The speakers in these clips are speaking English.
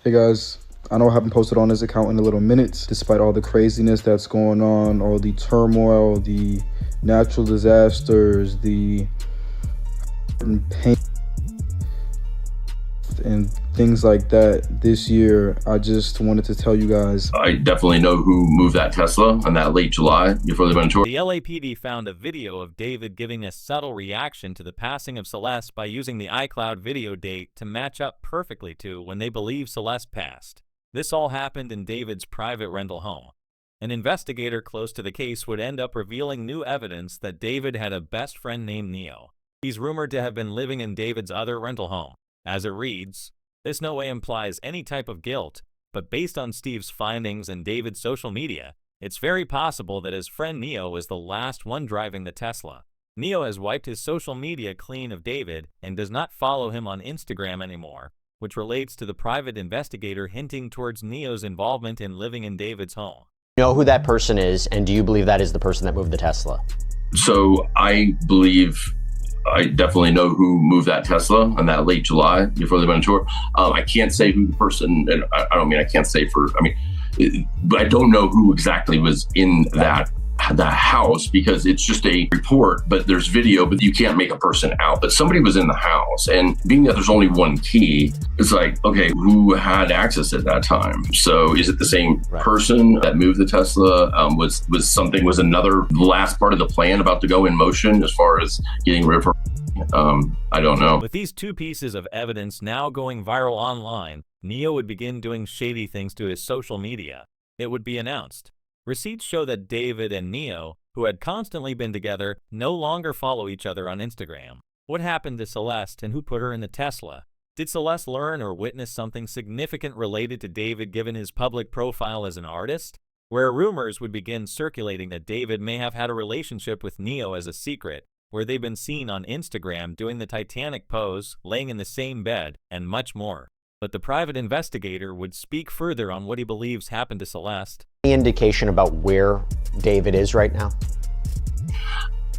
Hey guys, I know I haven't posted on this account in a little minute, despite all the craziness that's going on, all the turmoil, the natural disasters, the pain and things like that this year. I just wanted to tell you guys. I definitely know who moved that Tesla on that late July before they went to tour. The LAPD found a video of David giving a subtle reaction to the passing of Celeste by using the iCloud video date to match up perfectly to when they believe Celeste passed. This all happened in David's private rental home. An investigator close to the case would end up revealing new evidence that David had a best friend named Neo. He's rumored to have been living in David's other rental home. As it reads, this no way implies any type of guilt, but based on Steve's findings and David's social media, it's very possible that his friend Neo was the last one driving the Tesla. Neo has wiped his social media clean of David and does not follow him on Instagram anymore, which relates to the private investigator hinting towards Neo's involvement in living in David's home. You know who that person is, and do you believe that is the person that moved the Tesla? So I definitely know who moved that Tesla on that late July before they went on tour. I can't say who the person, and I don't mean I can't say but I don't know who exactly was in that house because it's just a report, but there's video, but you can't make a person out. But somebody was in the house, and being that there's only one key, it's like, okay, who had access at that time? So is it the same person that moved the Tesla? Was another last part of the plan about to go in motion as far as getting rid of her? I don't know. With these two pieces of evidence now going viral online, Neo would begin doing shady things to his social media. It would be announced. Receipts show that David and Neo, who had constantly been together, no longer follow each other on Instagram. What happened to Celeste and who put her in the Tesla? Did Celeste learn or witness something significant related to David given his public profile as an artist? Where rumors would begin circulating that David may have had a relationship with Neo as a secret, where they've been seen on Instagram doing the Titanic pose, laying in the same bed, and much more. But the private investigator would speak further on what he believes happened to Celeste. Any indication about where David is right now?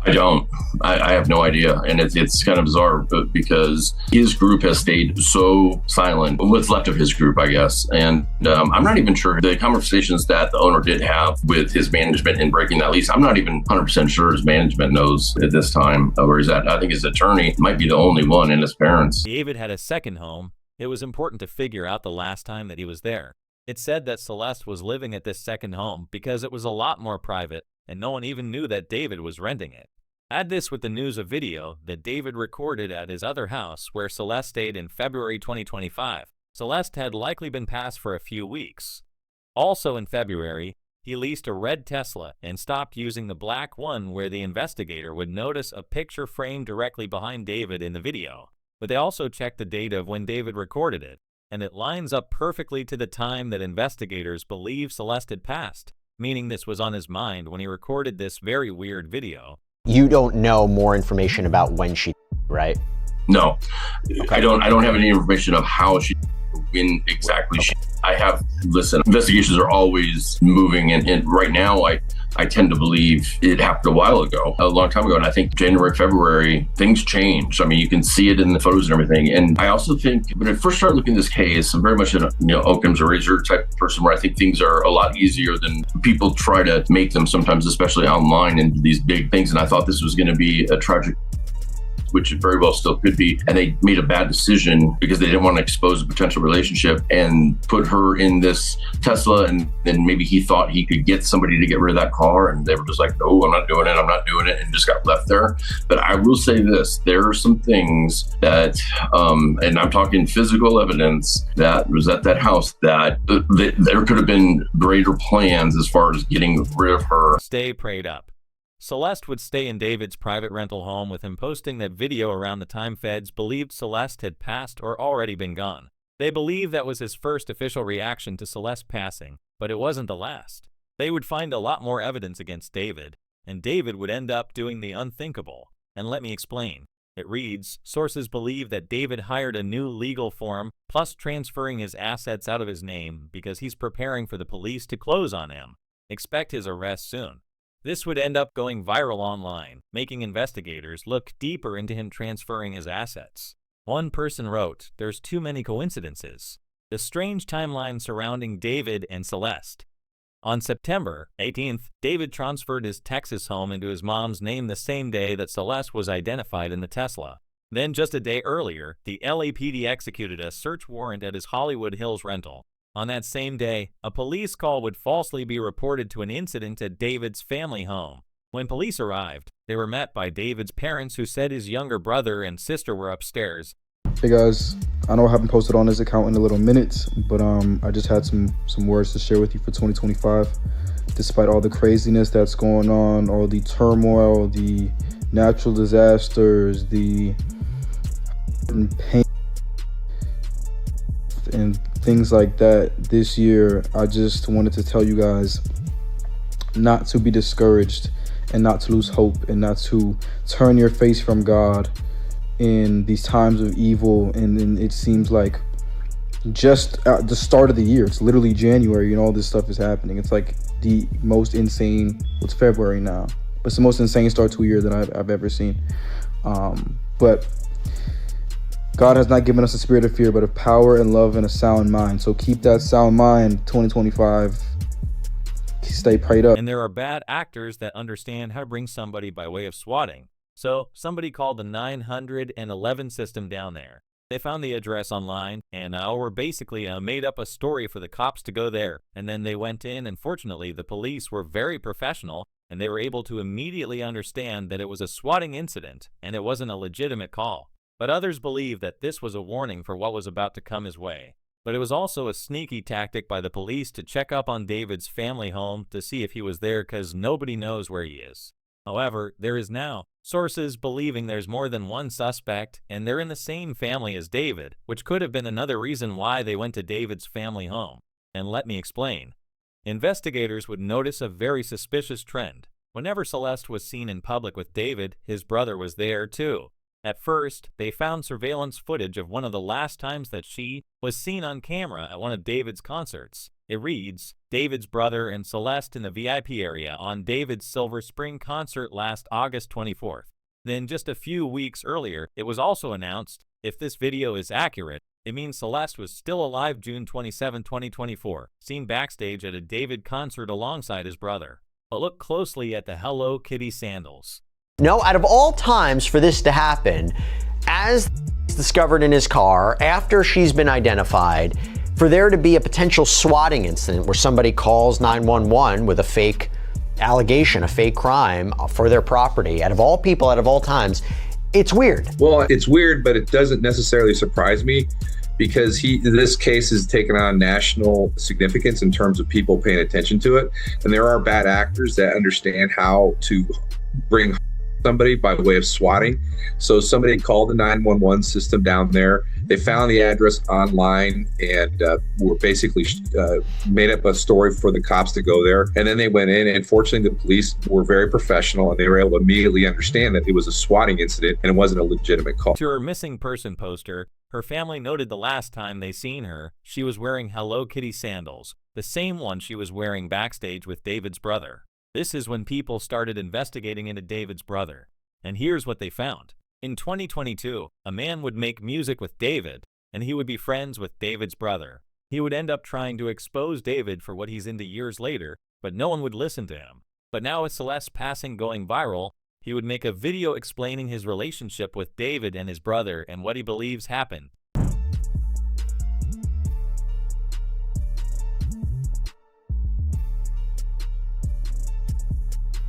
I don't. I have no idea. And it's kind of bizarre because his group has stayed so silent. What's left of his group, I guess. And I'm not even sure the conversations that the owner did have with his management in breaking that lease. I'm not even 100% sure his management knows at this time where he's at. I think his attorney might be the only one, and his parents. David had a second home. It was important to figure out the last time that he was there. It said that Celeste was living at this second home because it was a lot more private and no one even knew that David was renting it. Add this with the news of video that David recorded at his other house where Celeste stayed in February 2025. Celeste had likely been passed for a few weeks. Also in February, he leased a red Tesla and stopped using the black one where the investigator would notice a picture framed directly behind David in the video. But they also checked the date of when David recorded it, and it lines up perfectly to the time that investigators believe Celeste had passed, meaning this was on his mind when he recorded this very weird video. You don't know more information about when she, right? No, okay. I don't have any information of how she, when exactly she. Investigations are always moving, and right now I tend to believe it happened a while ago, a long time ago, and I think January, February, things changed. I mean, you can see it in the photos and everything. And I also think when I first started looking at this case, I'm very much an Occam's razor type of person where I think things are a lot easier than people try to make them sometimes, especially online, into these big things. And I thought this was going to be a tragic, which it very well still could be. And they made a bad decision because they didn't want to expose a potential relationship and put her in this Tesla. And then maybe he thought he could get somebody to get rid of that car. And they were just like, no, I'm not doing it. And just got left there. But I will say this, there are some things that, and I'm talking physical evidence that was at that house that there could have been greater plans as far as getting rid of her. Stay prayed up. Celeste would stay in David's private rental home with him posting that video around the time feds believed Celeste had passed or already been gone. They believe that was his first official reaction to Celeste passing, but it wasn't the last. They would find a lot more evidence against David, and David would end up doing the unthinkable. And let me explain. It reads, sources believe that David hired a new legal firm, plus transferring his assets out of his name because he's preparing for the police to close on him. Expect his arrest soon. This would end up going viral online, making investigators look deeper into him transferring his assets. One person wrote, "There's too many coincidences." the strange timeline surrounding David and Celeste. On September 18th, David transferred his Texas home into his mom's name the same day that Celeste was identified in the Tesla. Then just a day earlier, the LAPD executed a search warrant at his Hollywood Hills rental. On that same day, a police call would falsely be reported to an incident at David's family home. When police arrived, they were met by David's parents, who said his younger brother and sister were upstairs. Hey guys, I know I haven't posted on this account in a little minute, but I just had some words to share with you for 2025. Despite all the craziness that's going on, all the turmoil, the natural disasters, the pain and things like that this year, I just wanted to tell you guys not to be discouraged and not to lose hope and not to turn your face from God in these times of evil. And it seems like just at the start of the year, it's literally January, all this stuff is happening. It's like the most insane, it's February now, but it's the most insane start to a year that I've ever seen. But God has not given us a spirit of fear, but of power and love and a sound mind. So keep that sound mind, 2025. Stay prayed up. And there are bad actors that understand how to bring somebody by way of swatting. So somebody called the 911 system down there. They found the address online and were basically made up a story for the cops to go there. And then they went in, and fortunately the police were very professional and they were able to immediately understand that it was a swatting incident and it wasn't a legitimate call. But others believe that this was a warning for what was about to come his way. But it was also a sneaky tactic by the police to check up on David's family home to see if he was there, because nobody knows where he is. However, there is now sources believing there's more than one suspect and they're in the same family as David, which could have been another reason why they went to David's family home. And let me explain. Investigators would notice a very suspicious trend. Whenever Celeste was seen in public with David, his brother was there too. At first, they found surveillance footage of one of the last times that she was seen on camera at one of David's concerts. It reads, David's brother and Celeste in the VIP area on David's Silver Spring concert last August 24th. Then just a few weeks earlier, it was also announced, if this video is accurate, it means Celeste was still alive June 27, 2024, seen backstage at a David concert alongside his brother. But look closely at the Hello Kitty sandals. No, out of all times for this to happen, as discovered in his car, after she's been identified, for there to be a potential swatting incident where somebody calls 911 with a fake allegation, a fake crime for their property, out of all people, out of all times, it's weird. Well, it's weird, but it doesn't necessarily surprise me, because this case has taken on national significance in terms of people paying attention to it. And there are bad actors that understand how to bring somebody by way of swatting. So somebody called the 911 system down there. They found the address online and were basically made up a story for the cops to go there. And then they went in, and fortunately the police were very professional and they were able to immediately understand that it was a swatting incident and it wasn't a legitimate call. To her missing person poster, her family noted the last time they seen her, she was wearing Hello Kitty sandals, the same one she was wearing backstage with David's brother. This is when people started investigating into David's brother. And here's what they found. In 2022, a man would make music with David, and he would be friends with David's brother. He would end up trying to expose David for what he's into years later, but no one would listen to him. But now with Celeste's passing going viral, he would make a video explaining his relationship with David and his brother and what he believes happened.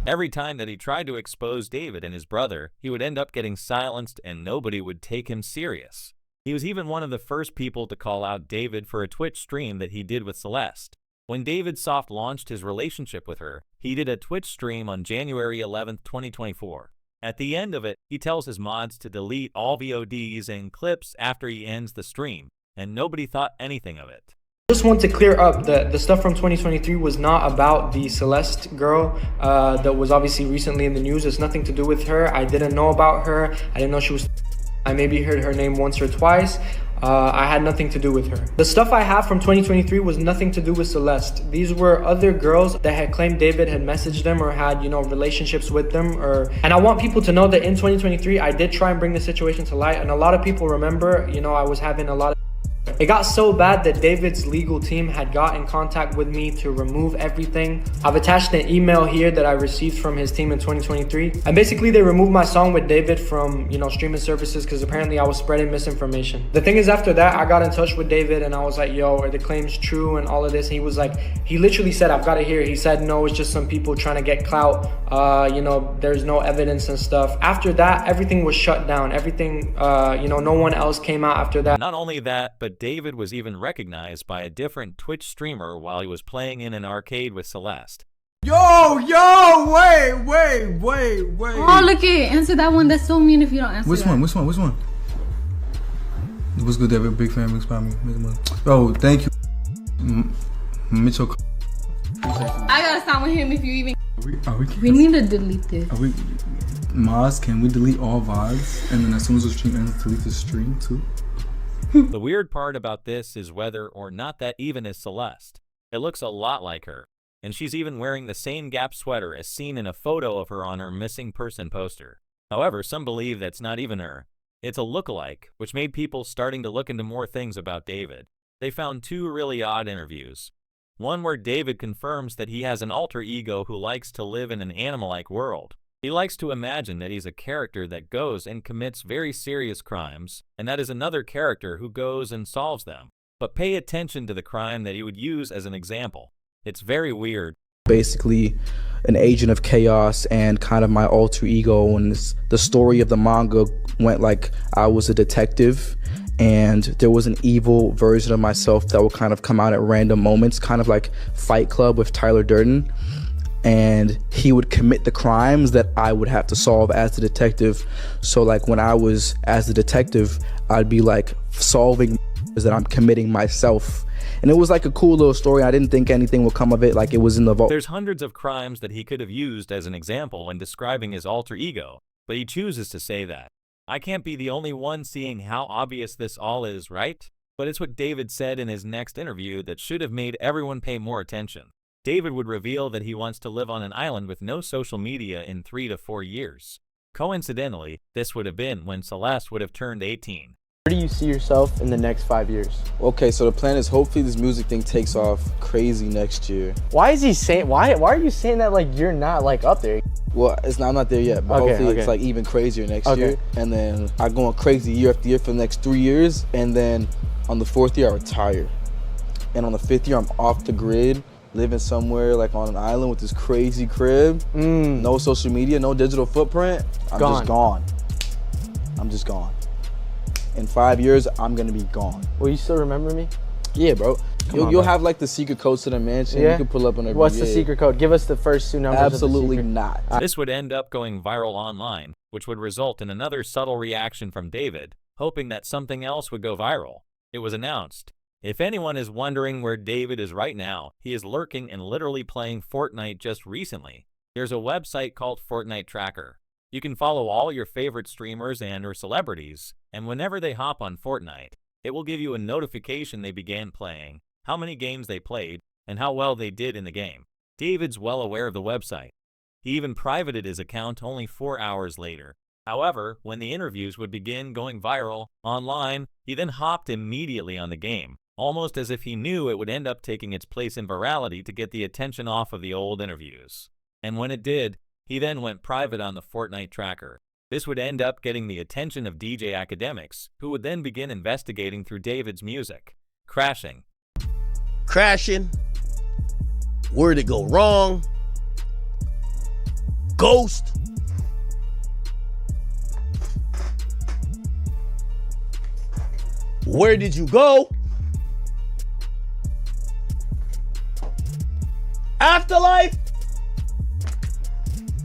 Every time that he tried to expose David and his brother, he would end up getting silenced and nobody would take him serious. He was even one of the first people to call out David for a Twitch stream that he did with Celeste. When David soft launched his relationship with her, he did a Twitch stream on January 11, 2024. At the end of it, he tells his mods to delete all VODs and clips after he ends the stream, and nobody thought anything of it. Just want to clear up that the stuff from 2023 was not about the Celeste girl that was obviously recently in the news. It's nothing to do with her. I didn't know about her. I didn't know she was... I maybe heard her name once or twice. I had nothing to do with her. The stuff I have from 2023 was nothing to do with Celeste. These were other girls that had claimed David had messaged them or had, relationships with them. And I want people to know that in 2023, I did try and bring the situation to light. And a lot of people remember, I was having a lot of It got so bad that David's legal team had got in contact with me to remove everything. I've attached an email here that I received from his team in 2023. And basically they removed my song with David from, streaming services because apparently I was spreading misinformation. The thing is, after that, I got in touch with David and I was like, yo, are the claims true and all of this? And he was like, he literally said, I've got it here. He said, no, it's just some people trying to get clout. There's no evidence and stuff. After that, everything was shut down. Everything, no one else came out after that. Not only that, but David was even recognized by a different Twitch streamer while he was playing in an arcade with Celeste. Yo, wait. Oh, look it. Answer that one. That's so mean if you don't answer Which one? What's good, David? Big fan, big spot me. Oh, thank you. Mitchell. I gotta stop with him if you even. We need to delete this. Maz, can we delete all VODs? And then as soon as the stream ends, delete the stream too? The weird part about this is whether or not that even is Celeste. It looks a lot like her. And she's even wearing the same Gap sweater as seen in a photo of her on her missing person poster. However, some believe that's not even her. It's a lookalike, which made people starting to look into more things about David. They found two really odd interviews. One where David confirms that he has an alter ego who likes to live in an animal-like world. He likes to imagine that he's a character that goes and commits very serious crimes, and that is another character who goes and solves them. But pay attention to the crime that he would use as an example. It's very weird. Basically an agent of chaos and kind of my alter ego, and the story of the manga went like I was a detective and there was an evil version of myself that would kind of come out at random moments, kind of like Fight Club with Tyler Durden, and he would commit the crimes that I would have to solve as the detective. So like when I was as the detective, I'd be like solving that I'm committing myself. And it was like a cool little story. I didn't think anything would come of it, like it was in the vault. There's hundreds of crimes that he could have used as an example when describing his alter ego, but he chooses to say that. I can't be the only one seeing how obvious this all is, right? But it's what David said in his next interview that should have made everyone pay more attention. David would reveal that he wants to live on an island with no social media in 3 to 4 years. Coincidentally, this would have been when Celeste would have turned 18. Where do you see yourself in the next 5 years? Okay, so the plan is hopefully this music thing takes off crazy next year. Why is he saying, why are you saying that like you're not like up there? Well, I'm not there yet, but hopefully it's like even crazier next year. And then I go on crazy year after year for the next 3 years. And then on the 4th year, I retire. And on the 5th year, I'm off the grid, living somewhere like on an island with this crazy crib. No social media, no digital footprint. I'm just gone. In 5 years, I'm gonna be gone. Will you still remember me? Yeah, bro. You'll have like the secret codes to the mansion. Yeah? You can pull up on every. What's the secret code? Give us the first 2 numbers. Absolutely of the not. This would end up going viral online, which would result in another subtle reaction from David, hoping that something else would go viral. It was announced. If anyone is wondering where David is right now, he is lurking and literally playing Fortnite just recently. There's a website called Fortnite Tracker. You can follow all your favorite streamers and or celebrities, and whenever they hop on Fortnite, it will give you a notification they began playing, how many games they played, and how well they did in the game. David's well aware of the website. He even privated his account only 4 hours later. However, when the interviews would begin going viral online, he then hopped immediately on the game, almost as if he knew it would end up taking its place in virality to get the attention off of the old interviews. And when it did, he then went private on the Fortnite Tracker. This would end up getting the attention of DJ academics, who would then begin investigating through David's music. Crashing. Where'd it go wrong? Ghost. Where did you go? Afterlife.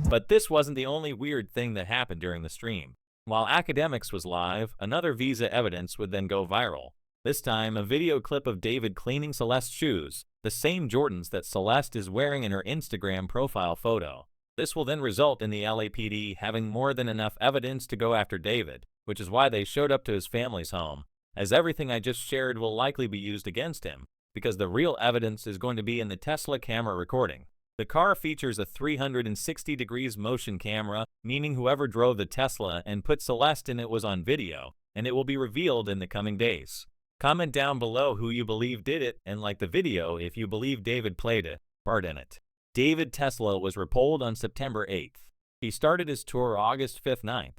But this wasn't the only weird thing that happened during the stream. While Academics was live, another Visa evidence would then go viral. This time, a video clip of David cleaning Celeste's shoes, the same Jordans that Celeste is wearing in her Instagram profile photo. This will then result in the LAPD having more than enough evidence to go after David, which is why they showed up to his family's home, as everything I just shared will likely be used against him, because the real evidence is going to be in the Tesla camera recording. The car features a 360 degrees motion camera, meaning whoever drove the Tesla and put Celeste in it was on video, and it will be revealed in the coming days. Comment down below who you believe did it and like the video if you believe David played a part in it. David Tesla was repoed on September 8th. He started his tour August 5th, 9th.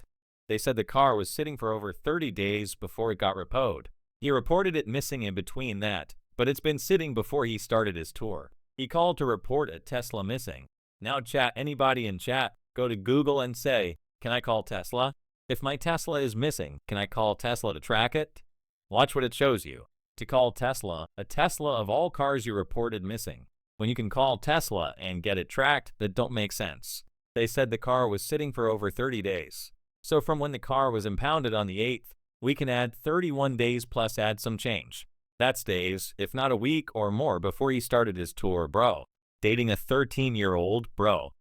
They said the car was sitting for over 30 days before it got repoed. He reported it missing in between that, but it's been sitting before he started his tour. He called to report a Tesla missing. Now chat, anybody in chat, go to Google and say, can I call Tesla? If my Tesla is missing, can I call Tesla to track it? Watch what it shows you. To call Tesla, a Tesla of all cars you reported missing. When you can call Tesla and get it tracked, that don't make sense. They said the car was sitting for over 30 days. So from when the car was impounded on the 8th, we can add 31 days plus add some change. That's days, if not a week or more before he started his tour, bro. Dating a 13-year-old, bro.